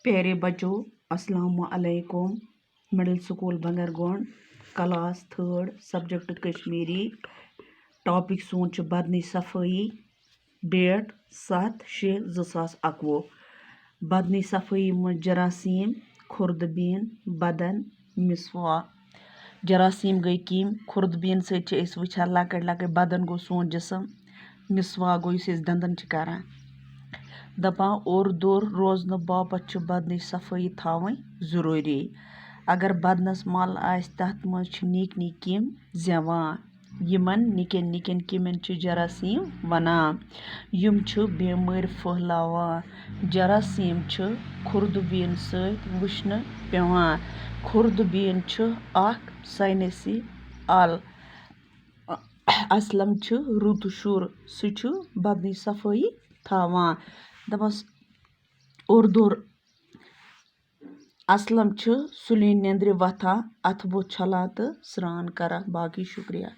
प्यारे बच्चों, अस्सलाम वालेकुम। Middle school Bangargond, class 3, subject Kashmiri. Topic सोन बदनी सफाई। डेट 7/6/2021। बदनी सफाई मज जरासीम, खुर्दबीन, बदन, मिसवा। जरासीम गई किम, खुर्दबीन से वुचान लकट लकट, बदन गो सोन जिसम, मिसवा गो इस दंदन करान। दपान और दूर रोजन बापत बदन सफाई थावन जरूरी। अगर बदनस मल आस तथ मज निक निक किम जेवान। यमन निकेन निकेन किमेन जरासीम वनान। यम बेमारी फहलावान। जरासीम खुर्दबीन सत वुचन पेवान। खुर्दबीन अख साइनसी असलम रुत शुर सह बदन सफाई थावान। दपस उर्दूर असलम सुली निंद्र वथान, अथ बुथ छलान तो स्रान करान। बाकी शुक्रिया।